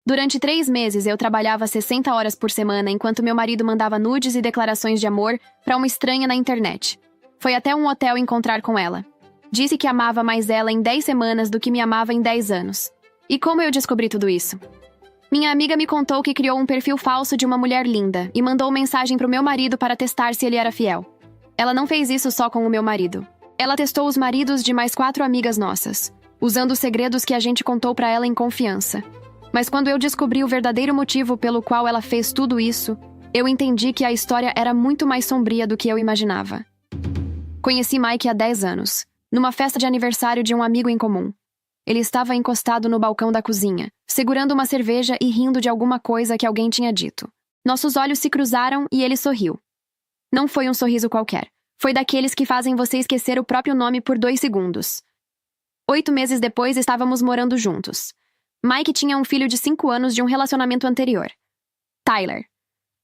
Durante 3 meses, eu trabalhava 60 horas por semana enquanto meu marido mandava nudes e declarações de amor para uma estranha na internet. Foi até um hotel encontrar com ela. Disse que amava mais ela em 10 semanas do que me amava em 10 anos. E como eu descobri tudo isso? Minha amiga me contou que criou um perfil falso de uma mulher linda e mandou mensagem pro meu marido para testar se ele era fiel. Ela não fez isso só com o meu marido. Ela testou os maridos de mais 4 amigas nossas, usando os segredos que a gente contou pra ela em confiança. Mas quando eu descobri o verdadeiro motivo pelo qual ela fez tudo isso, eu entendi que a história era muito mais sombria do que eu imaginava. Conheci Mike há 10 anos, numa festa de aniversário de um amigo em comum. Ele estava encostado no balcão da cozinha, segurando uma cerveja e rindo de alguma coisa que alguém tinha dito. Nossos olhos se cruzaram e ele sorriu. Não foi um sorriso qualquer. Foi daqueles que fazem você esquecer o próprio nome por 2 segundos. 8 meses depois, estávamos morando juntos. Mike tinha um filho de 5 anos de um relacionamento anterior, Tyler.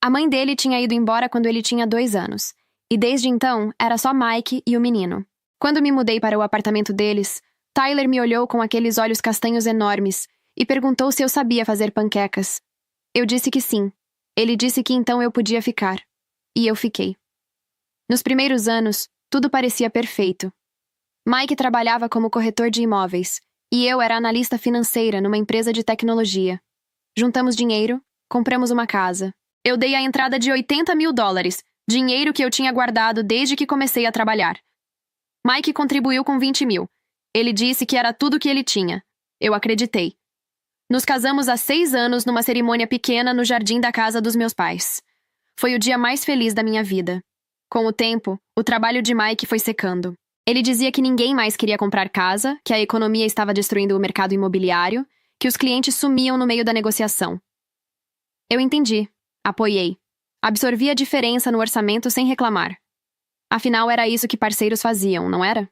A mãe dele tinha ido embora quando ele tinha 2 anos, e desde então era só Mike e o menino. Quando me mudei para o apartamento deles, Tyler me olhou com aqueles olhos castanhos enormes e perguntou se eu sabia fazer panquecas. Eu disse que sim. Ele disse que então eu podia ficar. E eu fiquei. Nos primeiros anos, tudo parecia perfeito. Mike trabalhava como corretor de imóveis, e eu era analista financeira numa empresa de tecnologia. Juntamos dinheiro, compramos uma casa. Eu dei a entrada de $80.000, dinheiro que eu tinha guardado desde que comecei a trabalhar. Mike contribuiu com 20 mil. Ele disse que era tudo que ele tinha. Eu acreditei. Nos casamos há 6 anos numa cerimônia pequena no jardim da casa dos meus pais. Foi o dia mais feliz da minha vida. Com o tempo, o trabalho de Mike foi secando. Ele dizia que ninguém mais queria comprar casa, que a economia estava destruindo o mercado imobiliário, que os clientes sumiam no meio da negociação. Eu entendi. Apoiei. Absorvi a diferença no orçamento sem reclamar. Afinal, era isso que parceiros faziam, não era?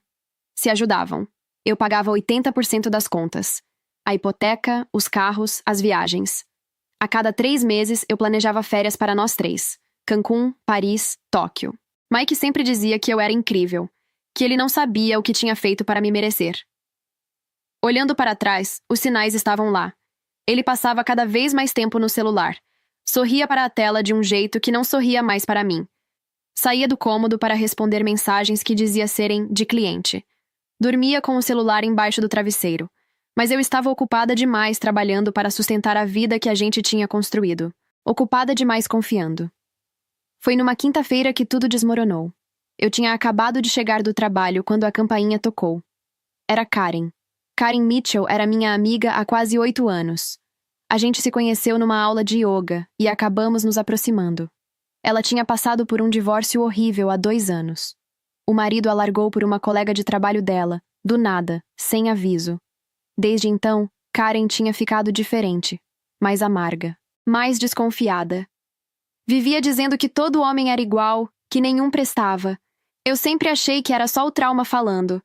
Se ajudavam. Eu pagava 80% das contas. A hipoteca, os carros, as viagens. A cada 3 meses, eu planejava férias para nós 3. Cancún, Paris, Tóquio. Mike sempre dizia que eu era incrível, que ele não sabia o que tinha feito para me merecer. Olhando para trás, os sinais estavam lá. Ele passava cada vez mais tempo no celular. Sorria para a tela de um jeito que não sorria mais para mim. Saía do cômodo para responder mensagens que dizia serem de cliente. Dormia com o celular embaixo do travesseiro. Mas eu estava ocupada demais trabalhando para sustentar a vida que a gente tinha construído. Ocupada demais confiando. Foi numa quinta-feira que tudo desmoronou. Eu tinha acabado de chegar do trabalho quando a campainha tocou. Era Karen. Karen Mitchell era minha amiga há quase 8 anos. A gente se conheceu numa aula de yoga e acabamos nos aproximando. Ela tinha passado por um divórcio horrível há 2 anos. O marido a largou por uma colega de trabalho dela, do nada, sem aviso. Desde então, Karen tinha ficado diferente, mais amarga, mais desconfiada. Vivia dizendo que todo homem era igual, que nenhum prestava. Eu sempre achei que era só o trauma falando.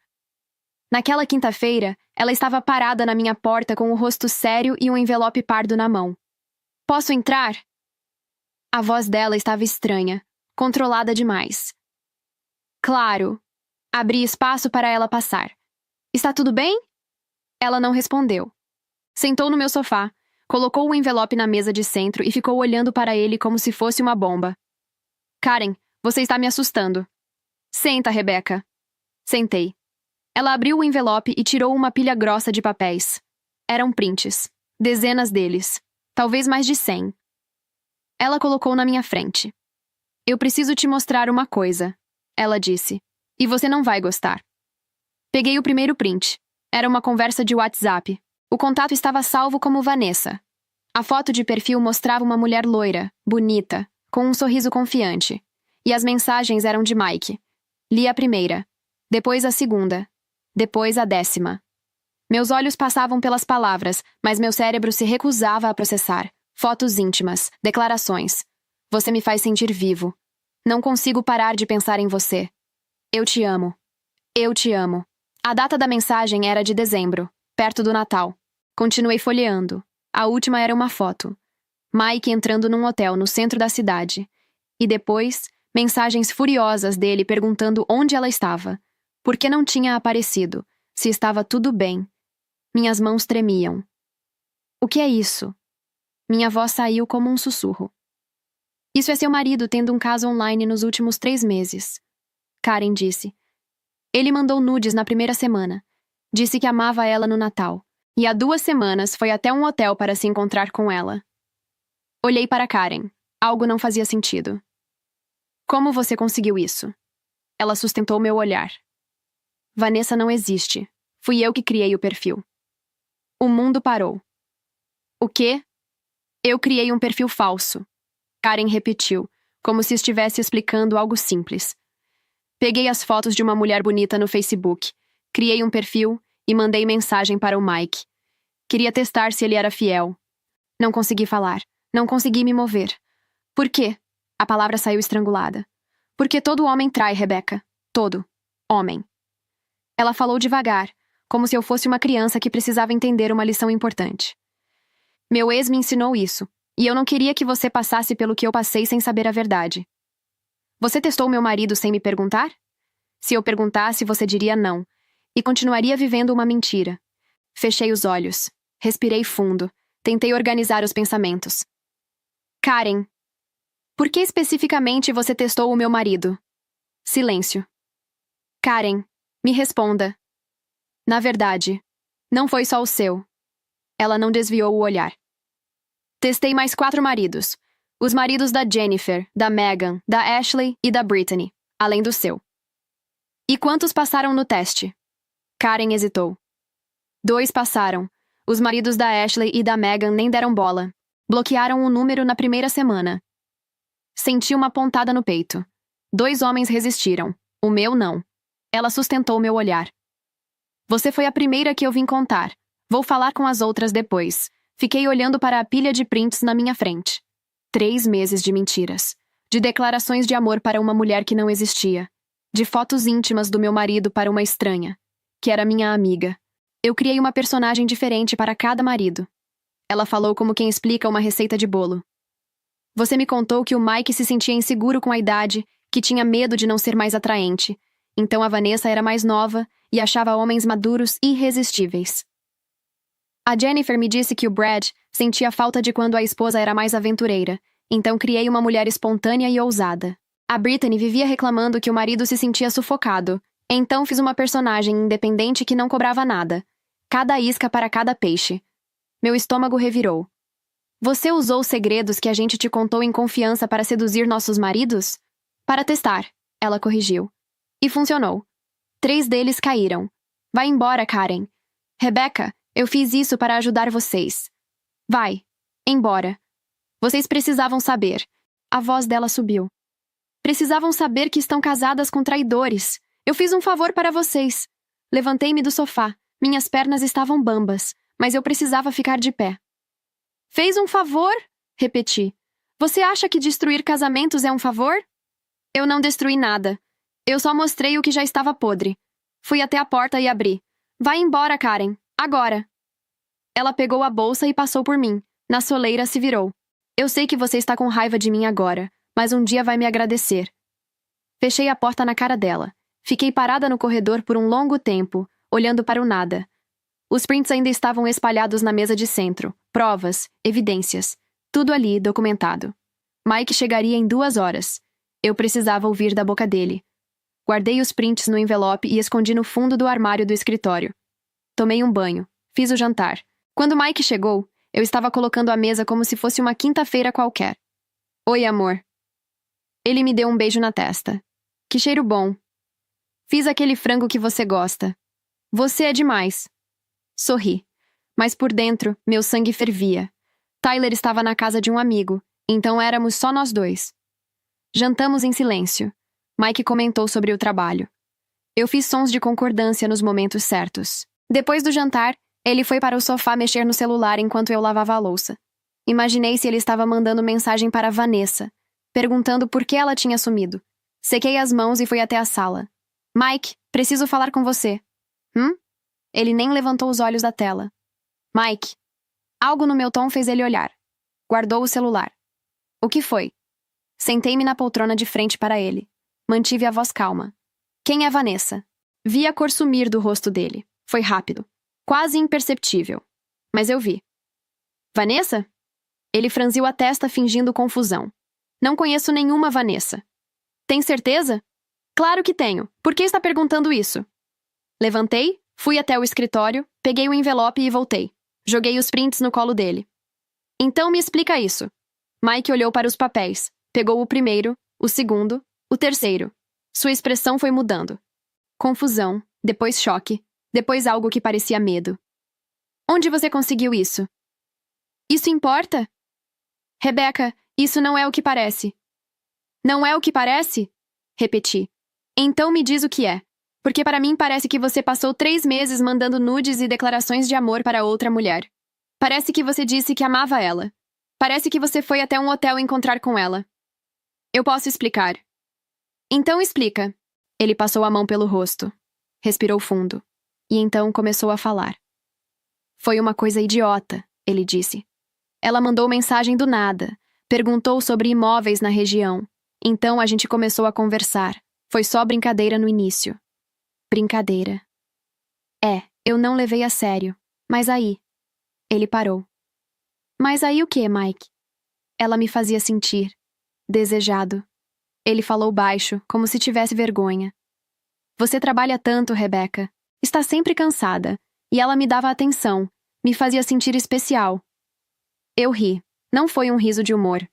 Naquela quinta-feira, ela estava parada na minha porta com o rosto sério e um envelope pardo na mão. "Posso entrar?" A voz dela estava estranha, controlada demais. "Claro." Abri espaço para ela passar. "Está tudo bem?" Ela não respondeu. Sentou no meu sofá, colocou o envelope na mesa de centro e ficou olhando para ele como se fosse uma bomba. "Karen, você está me assustando." "Senta, Rebecca." Sentei. Ela abriu o envelope e tirou uma pilha grossa de papéis. Eram prints. Dezenas deles. Talvez mais de 100. Ela colocou na minha frente. "Eu preciso te mostrar uma coisa," ela disse. "E você não vai gostar." Peguei o primeiro print. Era uma conversa de WhatsApp. O contato estava salvo como Vanessa. A foto de perfil mostrava uma mulher loira, bonita, com um sorriso confiante. E as mensagens eram de Mike. Li a primeira, depois a segunda, depois a 10ª. Meus olhos passavam pelas palavras, mas meu cérebro se recusava a processar. Fotos íntimas, declarações. "Você me faz sentir vivo. Não consigo parar de pensar em você. Eu te amo. Eu te amo." A data da mensagem era de dezembro, perto do Natal. Continuei folheando. A última era uma foto. Mike entrando num hotel no centro da cidade. E depois, mensagens furiosas dele perguntando onde ela estava. Por que não tinha aparecido? Se estava tudo bem. Minhas mãos tremiam. "O que é isso?" Minha voz saiu como um sussurro. Isso é seu marido tendo um caso online nos últimos 3 meses. Karen disse. Ele mandou nudes na primeira semana. Disse que amava ela no Natal. E há 2 semanas foi até um hotel para se encontrar com ela. Olhei para Karen. Algo não fazia sentido. Como você conseguiu isso? Ela sustentou meu olhar. Vanessa não existe. Fui eu que criei o perfil. O mundo parou. O quê? Eu criei um perfil falso. Karen repetiu, como se estivesse explicando algo simples. Peguei as fotos de uma mulher bonita no Facebook, criei um perfil e mandei mensagem para o Mike. Queria testar se ele era fiel. Não consegui falar. Não consegui me mover. Por quê? A palavra saiu estrangulada. Porque todo homem trai, Rebecca. Todo. Homem. Ela falou devagar, como se eu fosse uma criança que precisava entender uma lição importante. Meu ex me ensinou isso, e eu não queria que você passasse pelo que eu passei sem saber a verdade. Você testou meu marido sem me perguntar? Se eu perguntasse, você diria não, e continuaria vivendo uma mentira. Fechei os olhos, respirei fundo, tentei organizar os pensamentos. Karen, por que especificamente você testou o meu marido? Silêncio. Karen, me responda. Na verdade, não foi só o seu. Ela não desviou o olhar. Testei mais 4 maridos. Os maridos da Jennifer, da Megan, da Ashley e da Brittany, além do seu. E quantos passaram no teste? Karen hesitou. 2 passaram. Os maridos da Ashley e da Megan nem deram bola. Bloquearam o número na primeira semana. Senti uma pontada no peito. 2 homens resistiram. O meu não. Ela sustentou meu olhar. Você foi a primeira que eu vim contar. Vou falar com as outras depois. Fiquei olhando para a pilha de prints na minha frente. 3 meses de mentiras. De declarações de amor para uma mulher que não existia. De fotos íntimas do meu marido para uma estranha, que era minha amiga. Eu criei uma personagem diferente para cada marido. Ela falou como quem explica uma receita de bolo. Você me contou que o Mike se sentia inseguro com a idade, que tinha medo de não ser mais atraente. Então a Vanessa era mais nova e achava homens maduros irresistíveis. A Jennifer me disse que o Brad sentia falta de quando a esposa era mais aventureira, então criei uma mulher espontânea e ousada. A Brittany vivia reclamando que o marido se sentia sufocado, então fiz uma personagem independente que não cobrava nada. Cada isca para cada peixe. Meu estômago revirou. Você usou os segredos que a gente te contou em confiança para seduzir nossos maridos? Para testar, ela corrigiu. E funcionou. 3 deles caíram. Vai embora, Karen. Rebecca, eu fiz isso para ajudar vocês. Vai. Embora. Vocês precisavam saber. A voz dela subiu. Precisavam saber que estão casadas com traidores. Eu fiz um favor para vocês. Levantei-me do sofá. Minhas pernas estavam bambas, mas eu precisava ficar de pé. Fez um favor? Repeti. Você acha que destruir casamentos é um favor? Eu não destruí nada. Eu só mostrei o que já estava podre. Fui até a porta e abri. Vai embora, Karen. Agora. Ela pegou a bolsa e passou por mim. Na soleira se virou. Eu sei que você está com raiva de mim agora, mas um dia vai me agradecer. Fechei a porta na cara dela. Fiquei parada no corredor por um longo tempo, olhando para o nada. Os prints ainda estavam espalhados na mesa de centro. Provas, evidências. Tudo ali, documentado. Mike chegaria em 2 horas. Eu precisava ouvir da boca dele. Guardei os prints no envelope e escondi no fundo do armário do escritório. Tomei um banho. Fiz o jantar. Quando Mike chegou, eu estava colocando a mesa como se fosse uma quinta-feira qualquer. Oi, amor. Ele me deu um beijo na testa. Que cheiro bom. Fiz aquele frango que você gosta. Você é demais. Sorri. Mas por dentro, meu sangue fervia. Tyler estava na casa de um amigo, então éramos só nós 2. Jantamos em silêncio. Mike comentou sobre o trabalho. Eu fiz sons de concordância nos momentos certos. Depois do jantar, ele foi para o sofá mexer no celular enquanto eu lavava a louça. Imaginei se ele estava mandando mensagem para Vanessa, perguntando por que ela tinha sumido. Sequei as mãos e fui até a sala. Mike, preciso falar com você. Ele nem levantou os olhos da tela. Mike. Algo no meu tom fez ele olhar. Guardou o celular. O que foi? Sentei-me na poltrona de frente para ele. Mantive a voz calma. Quem é Vanessa? Vi a cor sumir do rosto dele. Foi rápido. Quase imperceptível. Mas eu vi. Vanessa? Ele franziu a testa fingindo confusão. Não conheço nenhuma Vanessa. Tem certeza? Claro que tenho. Por que está perguntando isso? Levantei, fui até o escritório, peguei o envelope e voltei. Joguei os prints no colo dele. Então me explica isso. Mike olhou para os papéis. Pegou o primeiro, o segundo, o terceiro. Sua expressão foi mudando. Confusão, depois choque, depois algo que parecia medo. Onde você conseguiu isso? Isso importa? Rebecca, isso não é o que parece. Não é o que parece? Repeti. Então me diz o que é. Porque para mim parece que você passou 3 meses mandando nudes e declarações de amor para outra mulher. Parece que você disse que amava ela. Parece que você foi até um hotel encontrar com ela. Eu posso explicar. Então explica. Ele passou a mão pelo rosto. Respirou fundo. E então começou a falar. Foi uma coisa idiota, ele disse. Ela mandou mensagem do nada. Perguntou sobre imóveis na região. Então a gente começou a conversar. Foi só brincadeira no início. Brincadeira. Eu não levei a sério. Mas aí... Ele parou. Mas aí o quê, Mike? Ela me fazia sentir. Desejado. Ele falou baixo, como se tivesse vergonha. Você trabalha tanto, Rebecca. Está sempre cansada. E ela me dava atenção. Me fazia sentir especial. Eu ri. Não foi um riso de humor.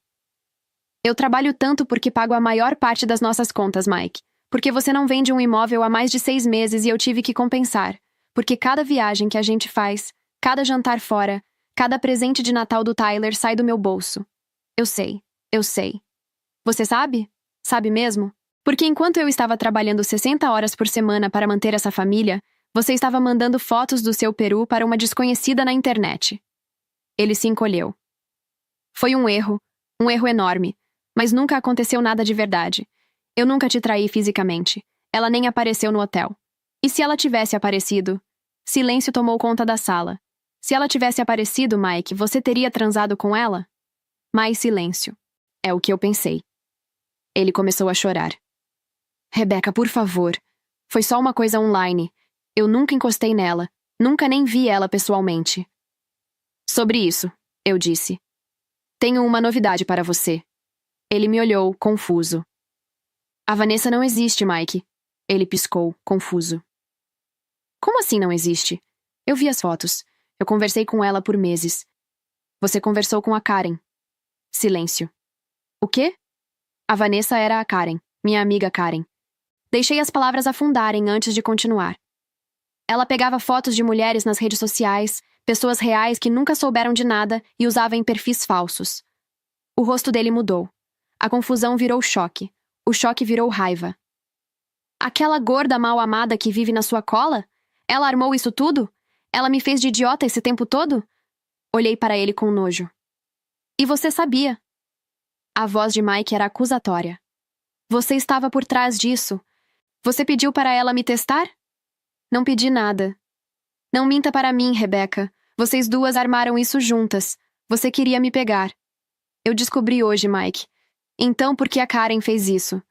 Eu trabalho tanto porque pago a maior parte das nossas contas, Mike. Porque você não vende um imóvel há mais de 6 meses e eu tive que compensar. Porque cada viagem que a gente faz, cada jantar fora, cada presente de Natal do Tyler sai do meu bolso. Eu sei. Você sabe? Sabe mesmo? Porque enquanto eu estava trabalhando 60 horas por semana para manter essa família, você estava mandando fotos do seu peru para uma desconhecida na internet. Ele se encolheu. Foi um erro enorme, mas nunca aconteceu nada de verdade. Eu nunca te traí fisicamente. Ela nem apareceu no hotel. E se ela tivesse aparecido? Silêncio tomou conta da sala. Se ela tivesse aparecido, Mike, você teria transado com ela? Mais silêncio. É o que eu pensei. Ele começou a chorar. Rebecca, por favor. Foi só uma coisa online. Eu nunca encostei nela. Nunca nem vi ela pessoalmente. Sobre isso, eu disse. Tenho uma novidade para você. Ele me olhou, confuso. A Vanessa não existe, Mike. Ele piscou, confuso. Como assim não existe? Eu vi as fotos. Eu conversei com ela por meses. Você conversou com a Karen. Silêncio. O quê? A Vanessa era a Karen, minha amiga Karen. Deixei as palavras afundarem antes de continuar. Ela pegava fotos de mulheres nas redes sociais, pessoas reais que nunca souberam de nada e usava em perfis falsos. O rosto dele mudou. A confusão virou choque. O choque virou raiva. Aquela gorda mal amada que vive na sua cola? Ela armou isso tudo? Ela me fez de idiota esse tempo todo? Olhei para ele com nojo. E você sabia? A voz de Mike era acusatória. Você estava por trás disso. Você pediu para ela me testar? Não pedi nada. Não minta para mim, Rebecca. Vocês duas armaram isso juntas. Você queria me pegar. Eu descobri hoje, Mike. Então por que a Karen fez isso?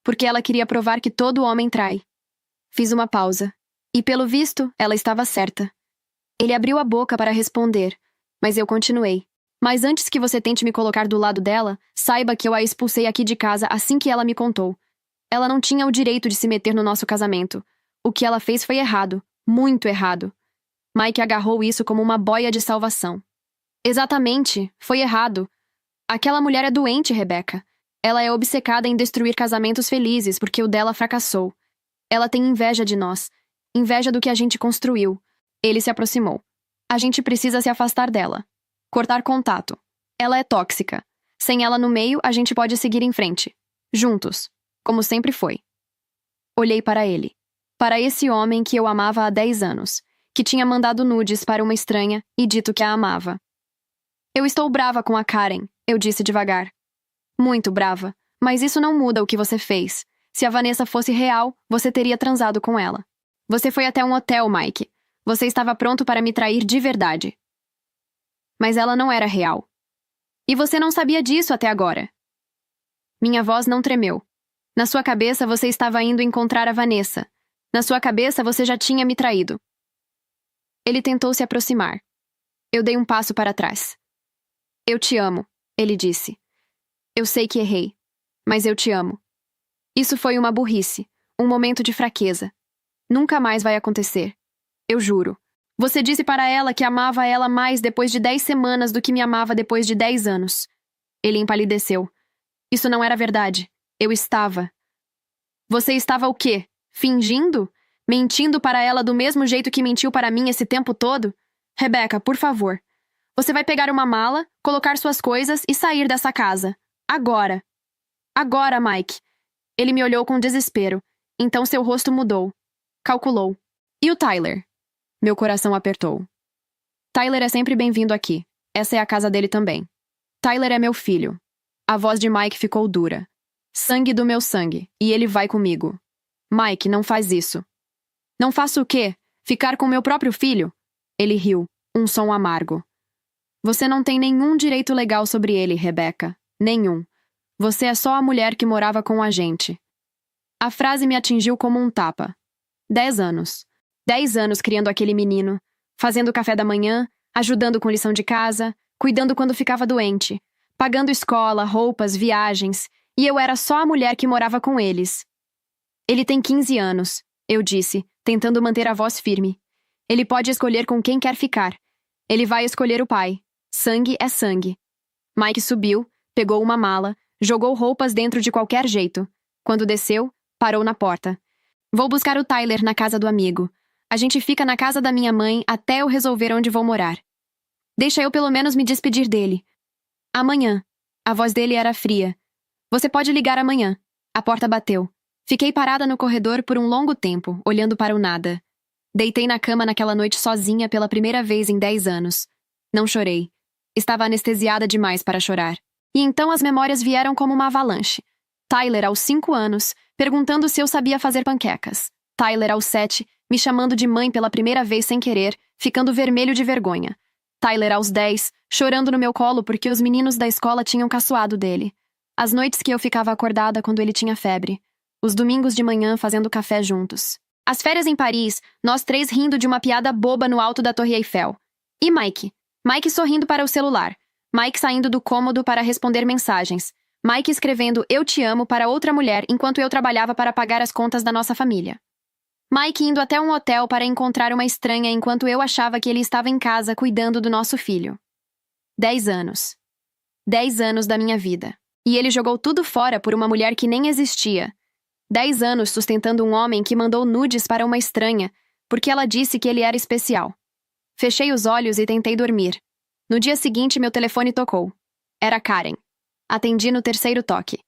Porque ela queria provar que todo homem trai. Fiz uma pausa. E pelo visto, ela estava certa. Ele abriu a boca para responder, mas eu continuei. Mas antes que você tente me colocar do lado dela, saiba que eu a expulsei aqui de casa assim que ela me contou. Ela não tinha o direito de se meter no nosso casamento. O que ela fez foi errado. Muito errado. Mike agarrou isso como uma boia de salvação. Exatamente. Foi errado. Aquela mulher é doente, Rebecca. Ela é obcecada em destruir casamentos felizes porque o dela fracassou. Ela tem inveja de nós. Inveja do que a gente construiu. Ele se aproximou. A gente precisa se afastar dela. Cortar contato. Ela é tóxica. Sem ela no meio, a gente pode seguir em frente. Juntos. Como sempre foi. Olhei para ele. Para esse homem que eu amava há 10 anos. Que tinha mandado nudes para uma estranha e dito que a amava. Eu estou brava com a Karen, eu disse devagar. Muito brava. Mas isso não muda o que você fez. Se a Vanessa fosse real, você teria transado com ela. Você foi até um hotel, Mike. Você estava pronto para me trair de verdade. Mas ela não era real. E você não sabia disso até agora. Minha voz não tremeu. Na sua cabeça você estava indo encontrar a Vanessa. Na sua cabeça você já tinha me traído. Ele tentou se aproximar. Eu dei um passo para trás. Eu te amo, ele disse. Eu sei que errei, mas eu te amo. Isso foi uma burrice, um momento de fraqueza. Nunca mais vai acontecer. Eu juro. Você disse para ela que amava ela mais depois de 10 semanas do que me amava depois de 10 anos. Ele empalideceu. Isso não era verdade. Eu estava. Você estava o quê? Fingindo? Mentindo para ela do mesmo jeito que mentiu para mim esse tempo todo? Rebecca, por favor. Você vai pegar uma mala, colocar suas coisas e sair dessa casa. Agora. Agora, Mike. Ele me olhou com desespero. Então seu rosto mudou. Calculou. E o Tyler? Meu coração apertou. Tyler é sempre bem-vindo aqui. Essa é a casa dele também. Tyler é meu filho. A voz de Mike ficou dura. Sangue do meu sangue, e ele vai comigo. Mike, não faz isso. Não faço o quê? Ficar com meu próprio filho? Ele riu, um som amargo. Você não tem nenhum direito legal sobre ele, Rebecca. Nenhum. Você é só a mulher que morava com a gente. A frase me atingiu como um tapa. 10 anos. 10 anos criando aquele menino, fazendo café da manhã, ajudando com lição de casa, cuidando quando ficava doente, pagando escola, roupas, viagens, e eu era só a mulher que morava com eles. Ele tem 15 anos, eu disse, tentando manter a voz firme. Ele pode escolher com quem quer ficar. Ele vai escolher o pai. Sangue é sangue. Mike subiu, pegou uma mala, jogou roupas dentro de qualquer jeito. Quando desceu, parou na porta. Vou buscar o Tyler na casa do amigo. A gente fica na casa da minha mãe até eu resolver onde vou morar. Deixa eu pelo menos me despedir dele. Amanhã. A voz dele era fria. Você pode ligar amanhã. A porta bateu. Fiquei parada no corredor por um longo tempo, olhando para o nada. Deitei na cama naquela noite sozinha pela primeira vez em 10 anos. Não chorei. Estava anestesiada demais para chorar. E então as memórias vieram como uma avalanche. Tyler, aos 5 anos, perguntando se eu sabia fazer panquecas. Tyler, aos 7, me chamando de mãe pela primeira vez sem querer, ficando vermelho de vergonha. Tyler, aos 10, chorando no meu colo porque os meninos da escola tinham caçoado dele. As noites que eu ficava acordada quando ele tinha febre. Os domingos de manhã fazendo café juntos. As férias em Paris, nós 3 rindo de uma piada boba no alto da Torre Eiffel. E Mike? Mike sorrindo para o celular. Mike saindo do cômodo para responder mensagens. Mike escrevendo "Eu te amo" para outra mulher enquanto eu trabalhava para pagar as contas da nossa família. Mike indo até um hotel para encontrar uma estranha enquanto eu achava que ele estava em casa cuidando do nosso filho. 10 anos. 10 anos da minha vida. E ele jogou tudo fora por uma mulher que nem existia. 10 anos sustentando um homem que mandou nudes para uma estranha, porque ela disse que ele era especial. Fechei os olhos e tentei dormir. No dia seguinte, meu telefone tocou. Era Karen. Atendi no 3º toque.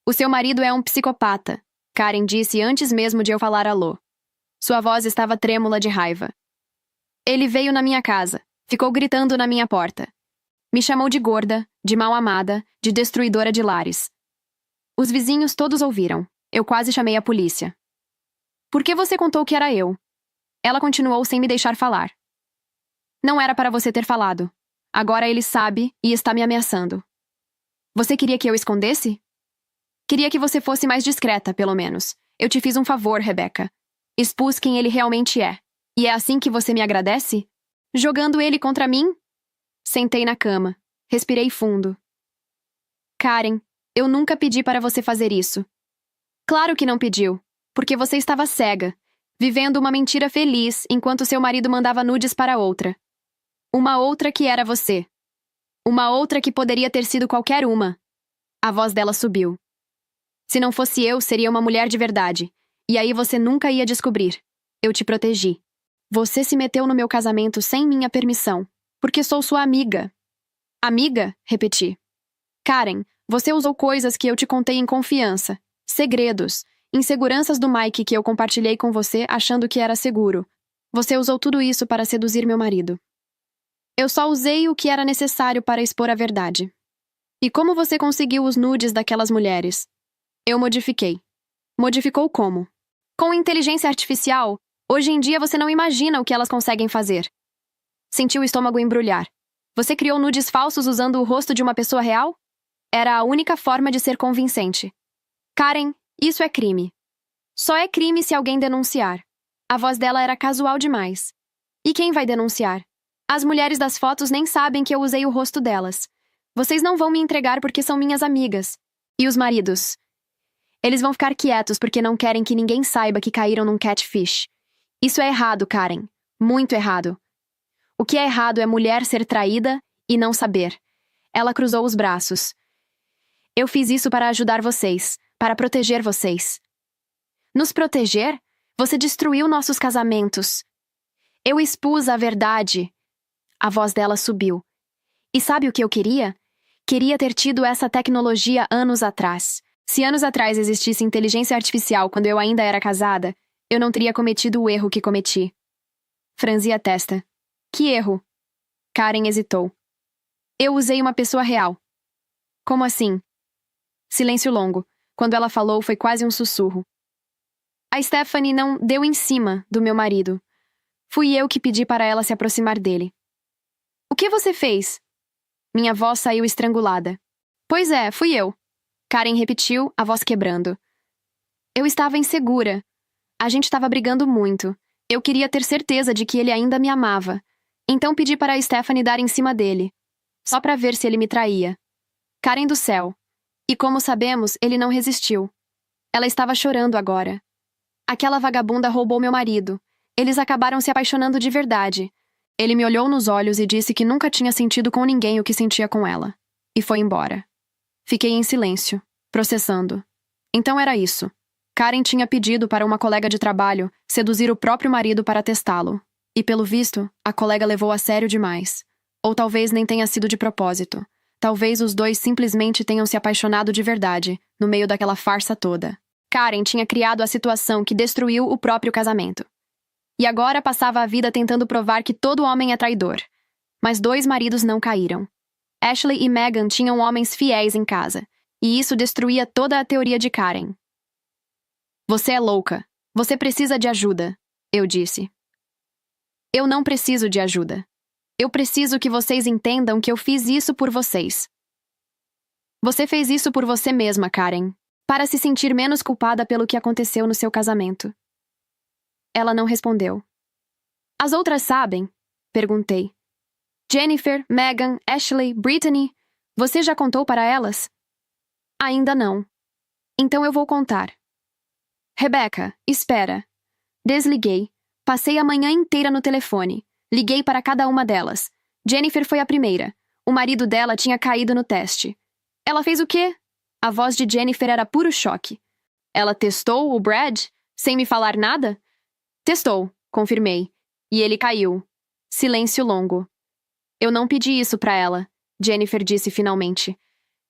O seu marido é um psicopata, Karen disse antes mesmo de eu falar alô. Sua voz estava trêmula de raiva. Ele veio na minha casa, ficou gritando na minha porta. Me chamou de gorda, de mal-amada, de destruidora de lares. Os vizinhos todos ouviram. Eu quase chamei a polícia. Por que você contou que era eu? Ela continuou sem me deixar falar. Não era para você ter falado. Agora ele sabe e está me ameaçando. Você queria que eu escondesse? Queria que você fosse mais discreta, pelo menos. Eu te fiz um favor, Rebecca. Expus quem ele realmente é. E é assim que você me agradece? Jogando ele contra mim? Sentei na cama. Respirei fundo. Karen, eu nunca pedi para você fazer isso. Claro que não pediu, porque você estava cega, vivendo uma mentira feliz enquanto seu marido mandava nudes para outra. Uma outra que era você. Uma outra que poderia ter sido qualquer uma. A voz dela subiu. Se não fosse eu, seria uma mulher de verdade. E aí você nunca ia descobrir. Eu te protegi. Você se meteu no meu casamento sem minha permissão, porque sou sua amiga. Amiga? Repeti. Karen, você usou coisas que eu te contei em confiança. Segredos. Inseguranças do Mike que eu compartilhei com você achando que era seguro. Você usou tudo isso para seduzir meu marido. Eu só usei o que era necessário para expor a verdade. E como você conseguiu os nudes daquelas mulheres? Eu modifiquei. Modificou como? Com inteligência artificial, hoje em dia você não imagina o que elas conseguem fazer. Sentiu o estômago embrulhar. Você criou nudes falsos usando o rosto de uma pessoa real? Era a única forma de ser convincente. Karen, isso é crime. Só é crime se alguém denunciar. A voz dela era casual demais. E quem vai denunciar? As mulheres das fotos nem sabem que eu usei o rosto delas. Vocês não vão me entregar porque são minhas amigas. E os maridos? Eles vão ficar quietos porque não querem que ninguém saiba que caíram num catfish. Isso é errado, Karen. Muito errado. O que é errado é mulher ser traída e não saber. Ela cruzou os braços. Eu fiz isso para ajudar vocês, para proteger vocês. Nos proteger? Você destruiu nossos casamentos. Eu expus a verdade. A voz dela subiu. E sabe o que eu queria? Queria ter tido essa tecnologia anos atrás. Se anos atrás existisse inteligência artificial quando eu ainda era casada, eu não teria cometido o erro que cometi. Franzi a testa. Que erro? Karen hesitou. Eu usei uma pessoa real. Como assim? Silêncio longo. Quando ela falou, foi quase um sussurro. A Stephanie não deu em cima do meu marido. Fui eu que pedi para ela se aproximar dele. O que você fez? Minha voz saiu estrangulada. Pois é, fui eu. Karen repetiu, a voz quebrando. Eu estava insegura. A gente estava brigando muito. Eu queria ter certeza de que ele ainda me amava. Então pedi para a Stephanie dar em cima dele. Só para ver se ele me traía. Karen do céu. E como sabemos, ele não resistiu. Ela estava chorando agora. Aquela vagabunda roubou meu marido. Eles acabaram se apaixonando de verdade. Ele me olhou nos olhos e disse que nunca tinha sentido com ninguém o que sentia com ela. E foi embora. Fiquei em silêncio, processando. Então era isso. Karen tinha pedido para uma colega de trabalho seduzir o próprio marido para testá-lo. E pelo visto, a colega levou a sério demais. Ou talvez nem tenha sido de propósito. Talvez os dois simplesmente tenham se apaixonado de verdade, no meio daquela farsa toda. Karen tinha criado a situação que destruiu o próprio casamento. E agora passava a vida tentando provar que todo homem é traidor. Mas 2 maridos não caíram. Ashley e Megan tinham homens fiéis em casa, e isso destruía toda a teoria de Karen. Você é louca. Você precisa de ajuda, eu disse. Eu não preciso de ajuda. Eu preciso que vocês entendam que eu fiz isso por vocês. Você fez isso por você mesma, Karen, para se sentir menos culpada pelo que aconteceu no seu casamento. Ela não respondeu. As outras sabem? Perguntei. Jennifer, Megan, Ashley, Brittany, você já contou para elas? Ainda não. Então eu vou contar. Rebecca, espera. Desliguei. Passei a manhã inteira no telefone. Liguei para cada uma delas. Jennifer foi a primeira. O marido dela tinha caído no teste. Ela fez o quê? A voz de Jennifer era puro choque. Ela testou o Brad? Sem me falar nada? Testou, confirmei. E ele caiu. Silêncio longo. Eu não pedi isso para ela, Jennifer disse finalmente.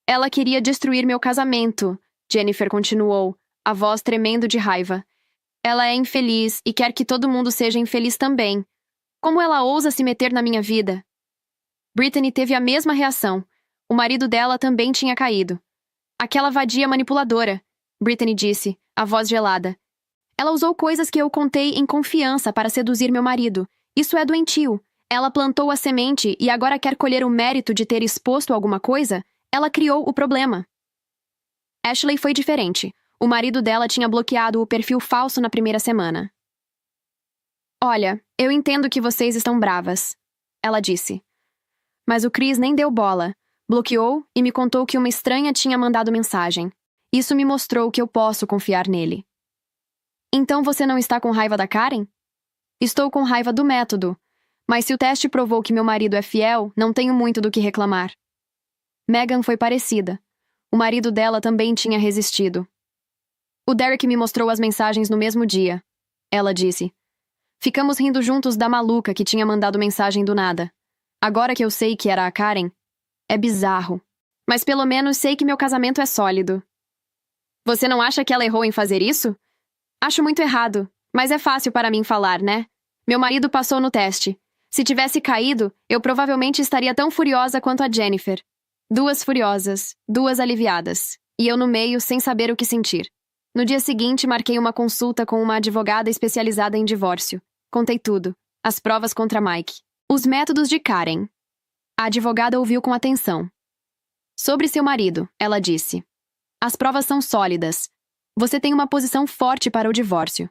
Ela queria destruir meu casamento, Jennifer continuou, a voz tremendo de raiva. Ela é infeliz e quer que todo mundo seja infeliz também. Como ela ousa se meter na minha vida? Brittany teve a mesma reação. O marido dela também tinha caído. Aquela vadia manipuladora, Brittany disse, a voz gelada. Ela usou coisas que eu contei em confiança para seduzir meu marido. Isso é doentio. Ela plantou a semente e agora quer colher o mérito de ter exposto alguma coisa? Ela criou o problema. Ashley foi diferente. O marido dela tinha bloqueado o perfil falso na primeira semana. Olha, eu entendo que vocês estão bravas, ela disse. Mas o Chris nem deu bola. Bloqueou e me contou que uma estranha tinha mandado mensagem. Isso me mostrou que eu posso confiar nele. Então você não está com raiva da Karen? Estou com raiva do método. Mas se o teste provou que meu marido é fiel, não tenho muito do que reclamar. Megan foi parecida. O marido dela também tinha resistido. O Derek me mostrou as mensagens no mesmo dia, ela disse. Ficamos rindo juntos da maluca que tinha mandado mensagem do nada. Agora que eu sei que era a Karen, é bizarro. Mas pelo menos sei que meu casamento é sólido. Você não acha que ela errou em fazer isso? Acho muito errado, mas é fácil para mim falar, né? Meu marido passou no teste. Se tivesse caído, eu provavelmente estaria tão furiosa quanto a Jennifer. 2 furiosas, 2 aliviadas. E eu no meio, sem saber o que sentir. No dia seguinte, marquei uma consulta com uma advogada especializada em divórcio. Contei tudo. As provas contra Mike. Os métodos de Karen. A advogada ouviu com atenção. Sobre seu marido, ela disse. As provas são sólidas. Você tem uma posição forte para o divórcio.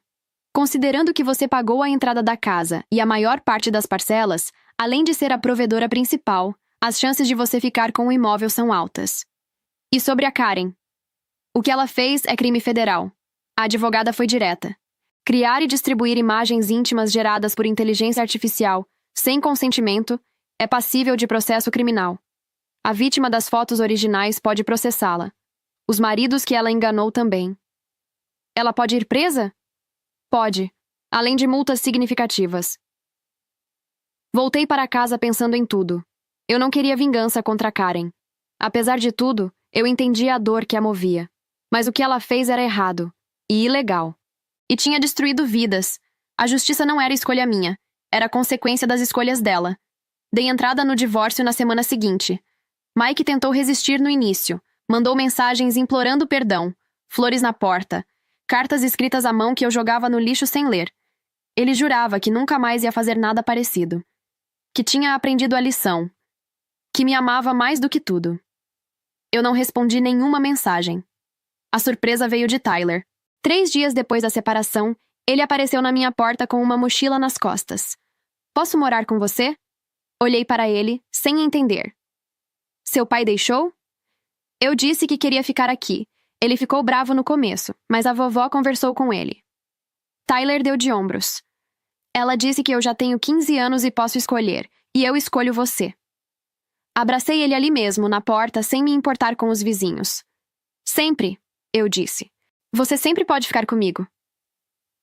Considerando que você pagou a entrada da casa e a maior parte das parcelas, além de ser a provedora principal, As chances de você ficar com o imóvel são altas. E sobre a Karen? O que ela fez é crime federal. A advogada foi direta. Criar e distribuir imagens íntimas geradas por inteligência artificial, sem consentimento, é passível de processo criminal. A vítima das fotos originais pode processá-la. Os maridos que ela enganou também. Ela pode ir presa? Pode, além de multas significativas. Voltei para casa pensando em tudo. Eu não queria vingança contra Karen. Apesar de tudo, eu entendia a dor que a movia. Mas o que ela fez era errado e ilegal. E tinha destruído vidas. A justiça não era escolha minha, era consequência das escolhas dela. Dei entrada no divórcio na semana seguinte. Mike tentou resistir no início, mandou mensagens implorando perdão, flores na porta, cartas escritas à mão que eu jogava no lixo sem ler. Ele jurava que nunca mais ia fazer nada parecido. Que tinha aprendido a lição. Que me amava mais do que tudo. Eu não respondi nenhuma mensagem. A surpresa veio de Tyler. 3 dias depois da separação, ele apareceu na minha porta com uma mochila nas costas. Posso morar com você? Olhei para ele, sem entender. Seu pai deixou? Eu disse que queria ficar aqui. Ele ficou bravo no começo, mas a vovó conversou com ele. Tyler deu de ombros. Ela disse que eu já tenho 15 anos e posso escolher, e eu escolho você. Abracei ele ali mesmo, na porta, sem me importar com os vizinhos. Sempre, eu disse. Você sempre pode ficar comigo.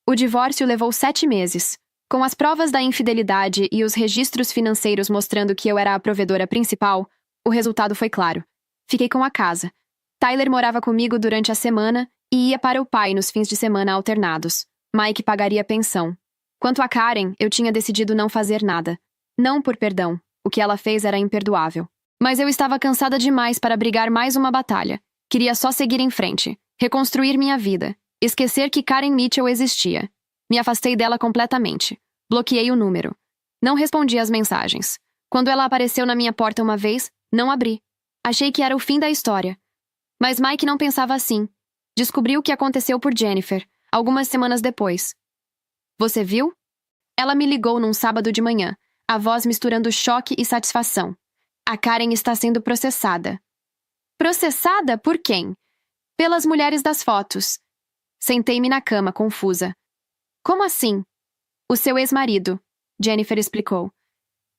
O divórcio levou 7 meses. Com as provas da infidelidade e os registros financeiros mostrando que eu era a provedora principal, o resultado foi claro. Fiquei com a casa. Tyler morava comigo durante a semana e ia para o pai nos fins de semana alternados. Mike pagaria pensão. Quanto a Karen, eu tinha decidido não fazer nada. Não por perdão. O que ela fez era imperdoável. Mas eu estava cansada demais para brigar mais uma batalha. Queria só seguir em frente. Reconstruir minha vida. Esquecer que Karen Mitchell existia. Me afastei dela completamente. Bloqueei o número. Não respondi às mensagens. Quando ela apareceu na minha porta uma vez, não abri. Achei que era o fim da história. Mas Mike não pensava assim. Descobriu o que aconteceu por Jennifer, algumas semanas depois. Você viu? Ela me ligou num sábado de manhã, a voz misturando choque e satisfação. A Karen está sendo processada. Processada por quem? Pelas mulheres das fotos. Sentei-me na cama, confusa. Como assim? O seu ex-marido, Jennifer explicou.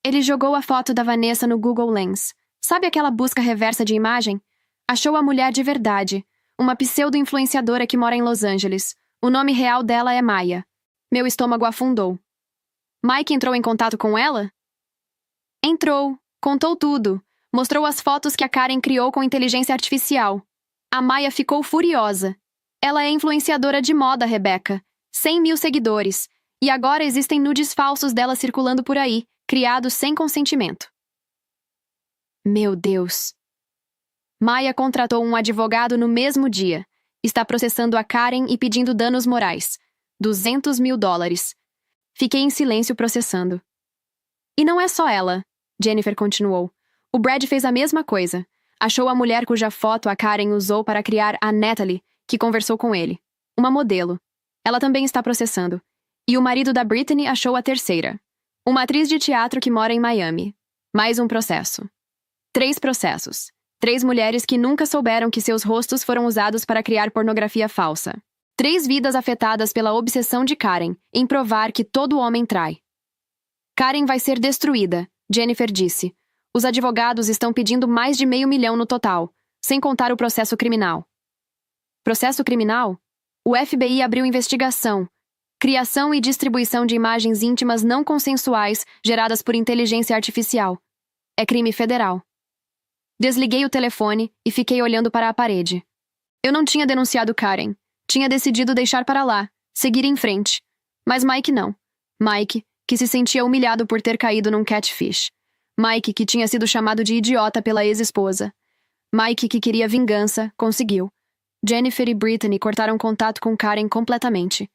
Ele jogou a foto da Vanessa no Google Lens. Sabe aquela busca reversa de imagem? Achou a mulher de verdade, uma pseudo-influenciadora que mora em Los Angeles. O nome real dela é Maya. Meu estômago afundou. Mike entrou em contato com ela? Entrou, contou tudo. Mostrou as fotos que a Karen criou com inteligência artificial. A Maya ficou furiosa. Ela é influenciadora de moda, Rebecca. 100 mil seguidores. E agora existem nudes falsos dela circulando por aí, criados sem consentimento. Meu Deus. Maya contratou um advogado no mesmo dia. Está processando a Karen e pedindo danos morais. $200 mil. Fiquei em silêncio processando. E não é só ela, Jennifer continuou. O Brad fez a mesma coisa. Achou a mulher cuja foto a Karen usou para criar a Natalie, que conversou com ele. Uma modelo. Ela também está processando. E o marido da Britney achou a terceira. Uma atriz de teatro que mora em Miami. Mais um processo. 3 processos. 3 mulheres que nunca souberam que seus rostos foram usados para criar pornografia falsa. 3 vidas afetadas pela obsessão de Karen em provar que todo homem trai. Karen vai ser destruída, Jennifer disse. Os advogados estão pedindo mais de $500 mil no total, sem contar o processo criminal. Processo criminal? O FBI abriu investigação. Criação e distribuição de imagens íntimas não consensuais geradas por inteligência artificial. É crime federal. Desliguei o telefone e fiquei olhando para a parede. Eu não tinha denunciado Karen. Tinha decidido deixar para lá, seguir em frente. Mas Mike não. Mike, que se sentia humilhado por ter caído num catfish. Mike, que tinha sido chamado de idiota pela ex-esposa. Mike, que queria vingança, conseguiu. Jennifer e Britney cortaram contato com Karen completamente.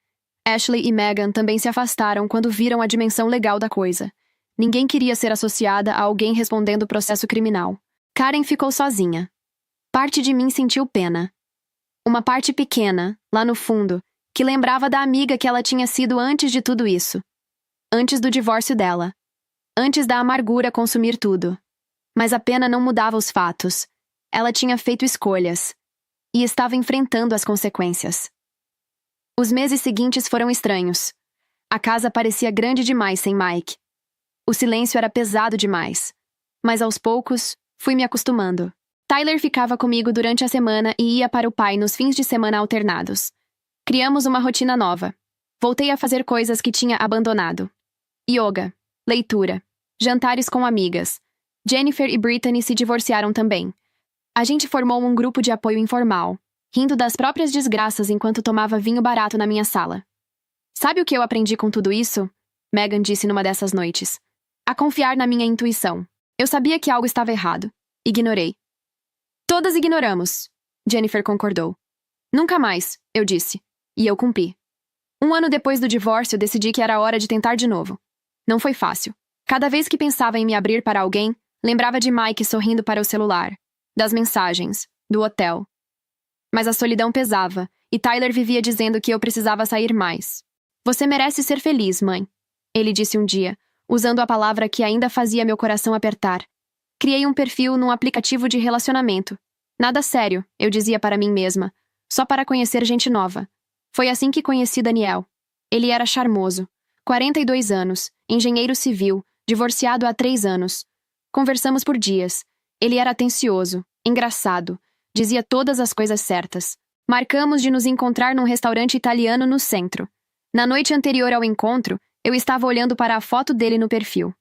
Ashley e Megan também se afastaram quando viram a dimensão legal da coisa. Ninguém queria ser associada a alguém respondendo processo criminal. Karen ficou sozinha. Parte de mim sentiu pena. Uma parte pequena, lá no fundo, que lembrava da amiga que ela tinha sido antes de tudo isso. Antes do divórcio dela. Antes da amargura consumir tudo. Mas a pena não mudava os fatos. Ela tinha feito escolhas. E estava enfrentando as consequências. Os meses seguintes foram estranhos. A casa parecia grande demais sem Mike. O silêncio era pesado demais. Mas aos poucos, fui me acostumando. Tyler ficava comigo durante a semana e ia para o pai nos fins de semana alternados. Criamos uma rotina nova. Voltei a fazer coisas que tinha abandonado. Yoga, leitura, jantares com amigas. Jennifer e Brittany se divorciaram também. A gente formou um grupo de apoio informal, rindo das próprias desgraças enquanto tomava vinho barato na minha sala. Sabe o que eu aprendi com tudo isso? Megan disse numa dessas noites. A confiar na minha intuição. Eu sabia que algo estava errado. Ignorei. Todas ignoramos, Jennifer concordou. Nunca mais, eu disse. E eu cumpri. 1 ano depois do divórcio, decidi que era hora de tentar de novo. Não foi fácil. Cada vez que pensava em me abrir para alguém, lembrava de Mike sorrindo para o celular, das mensagens, do hotel. Mas a solidão pesava, e Tyler vivia dizendo que eu precisava sair mais. Você merece ser feliz, mãe. Ele disse um dia, usando a palavra que ainda fazia meu coração apertar. Criei um perfil num aplicativo de relacionamento. Nada sério, eu dizia para mim mesma. Só para conhecer gente nova. Foi assim que conheci Daniel. Ele era charmoso. 42 anos, engenheiro civil, divorciado há 3 anos. Conversamos por dias. Ele era atencioso, engraçado, dizia todas as coisas certas. Marcamos de nos encontrar num restaurante italiano no centro. Na noite anterior ao encontro, eu estava olhando para a foto dele no perfil.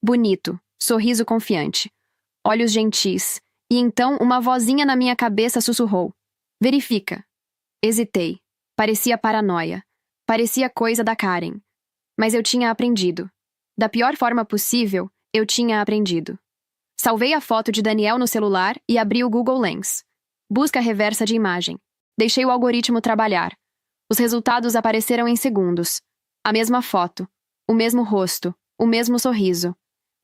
Bonito, sorriso confiante, olhos gentis, e então uma vozinha na minha cabeça sussurrou. Verifica. Hesitei. Parecia paranoia. Parecia coisa da Karen. Mas eu tinha aprendido. Da pior forma possível, eu tinha aprendido. Salvei a foto de Daniel no celular e abri o Google Lens. Busca reversa de imagem. Deixei o algoritmo trabalhar. Os resultados apareceram em segundos. A mesma foto, o mesmo rosto, o mesmo sorriso.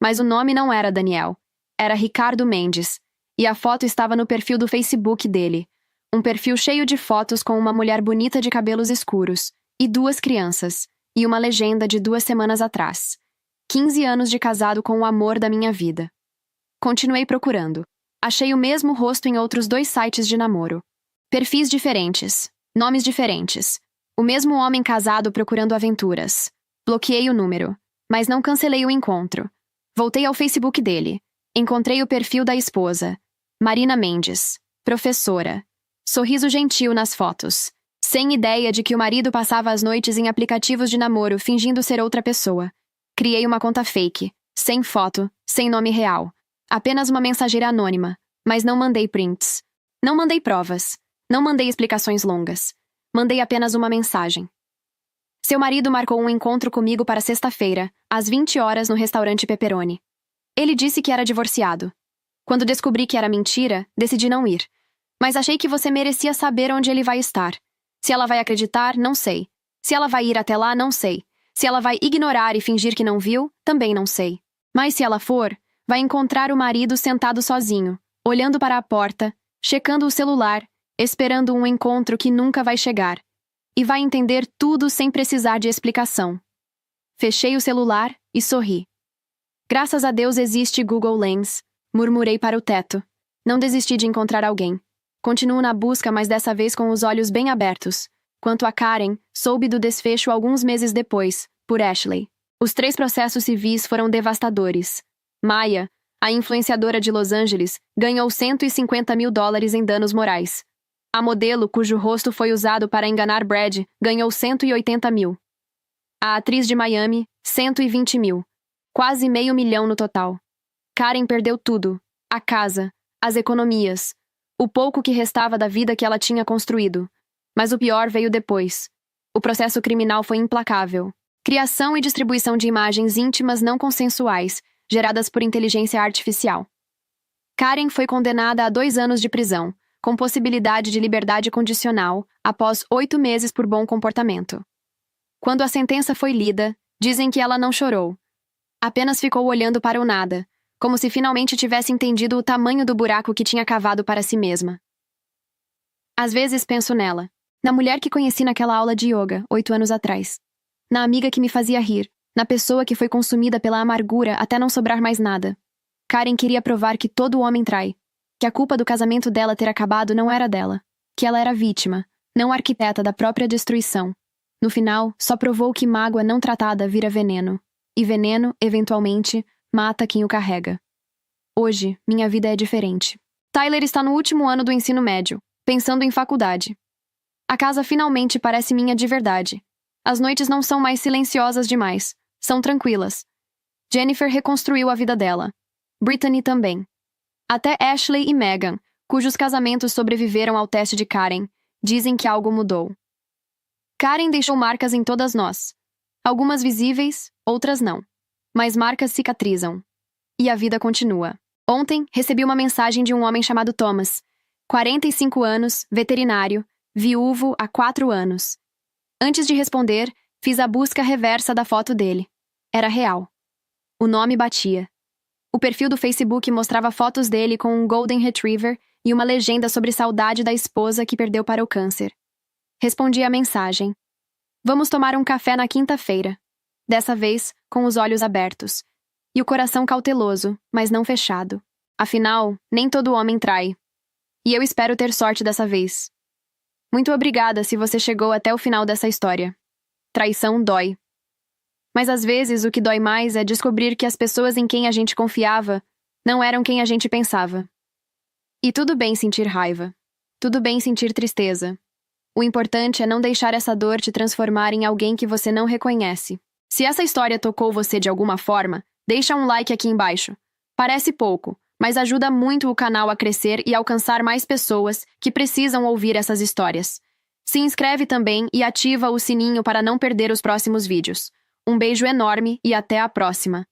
Mas o nome não era Daniel. Era Ricardo Mendes. E a foto estava no perfil do Facebook dele. Um perfil cheio de fotos com uma mulher bonita de cabelos escuros. E 2 crianças. E uma legenda de 2 semanas atrás. 15 anos de casado com o amor da minha vida. Continuei procurando. Achei o mesmo rosto em outros 2 sites de namoro. Perfis diferentes. Nomes diferentes. O mesmo homem casado procurando aventuras. Bloqueei o número. Mas não cancelei o encontro. Voltei ao Facebook dele. Encontrei o perfil da esposa. Marina Mendes. Professora. Sorriso gentil nas fotos. Sem ideia de que o marido passava as noites em aplicativos de namoro fingindo ser outra pessoa. Criei uma conta fake. Sem foto, sem nome real. Apenas uma mensageira anônima. Mas não mandei prints. Não mandei provas. Não mandei explicações longas. Mandei apenas uma mensagem. Seu marido marcou um encontro comigo para sexta-feira, às 20 horas no restaurante Pepperoni. Ele disse que era divorciado. Quando descobri que era mentira, decidi não ir. Mas achei que você merecia saber onde ele vai estar. Se ela vai acreditar, não sei. Se ela vai ir até lá, não sei. Se ela vai ignorar e fingir que não viu, também não sei. Mas se ela for, vai encontrar o marido sentado sozinho, olhando para a porta, checando o celular, esperando um encontro que nunca vai chegar. E vai entender tudo sem precisar de explicação. Fechei o celular e sorri. Graças a Deus existe Google Lens, murmurei para o teto. Não desisti de encontrar alguém. Continuo na busca, mas dessa vez com os olhos bem abertos. Quanto a Karen, soube do desfecho alguns meses depois, por Ashley. Os 3 processos civis foram devastadores. Maya, a influenciadora de Los Angeles, ganhou $150 mil em danos morais. A modelo, cujo rosto foi usado para enganar Brad, ganhou 180 mil. A atriz de Miami, 120 mil. Quase $500 mil no total. Karen perdeu tudo. A casa, as economias, o pouco que restava da vida que ela tinha construído. Mas o pior veio depois. O processo criminal foi implacável. Criação e distribuição de imagens íntimas não consensuais, geradas por inteligência artificial. Karen foi condenada a 2 anos de prisão, com possibilidade de liberdade condicional, após 8 meses por bom comportamento. Quando a sentença foi lida, dizem que ela não chorou. Apenas ficou olhando para o nada, como se finalmente tivesse entendido o tamanho do buraco que tinha cavado para si mesma. Às vezes penso nela, na mulher que conheci naquela aula de yoga, 8 anos atrás. Na amiga que me fazia rir, na pessoa que foi consumida pela amargura até não sobrar mais nada. Karen queria provar que todo homem trai, que a culpa do casamento dela ter acabado não era dela, que ela era vítima, não arquiteta da própria destruição. No final, só provou que mágoa não tratada vira veneno, e veneno, eventualmente, mata quem o carrega. Hoje, minha vida é diferente. Tyler está no último ano do ensino médio, pensando em faculdade. A casa finalmente parece minha de verdade. As noites não são mais silenciosas demais, são tranquilas. Jennifer reconstruiu a vida dela. Brittany também. Até Ashley e Megan, cujos casamentos sobreviveram ao teste de Karen, dizem que algo mudou. Karen deixou marcas em todas nós. Algumas visíveis, outras não. Mas marcas cicatrizam. E a vida continua. Ontem, recebi uma mensagem de um homem chamado Thomas. 45 anos, veterinário, viúvo há 4 anos. Antes de responder, fiz a busca reversa da foto dele. Era real. O nome batia. O perfil do Facebook mostrava fotos dele com um Golden Retriever e uma legenda sobre saudade da esposa que perdeu para o câncer. Respondi à mensagem. Vamos tomar um café na quinta-feira. Dessa vez, com os olhos abertos. E o coração cauteloso, mas não fechado. Afinal, nem todo homem trai. E eu espero ter sorte dessa vez. Muito obrigada se você chegou até o final dessa história. Traição dói. Mas às vezes o que dói mais é descobrir que as pessoas em quem a gente confiava não eram quem a gente pensava. E tudo bem sentir raiva. Tudo bem sentir tristeza. O importante é não deixar essa dor te transformar em alguém que você não reconhece. Se essa história tocou você de alguma forma, deixa um like aqui embaixo. Parece pouco, mas ajuda muito o canal a crescer e alcançar mais pessoas que precisam ouvir essas histórias. Se inscreve também e ativa o sininho para não perder os próximos vídeos. Um beijo enorme e até a próxima!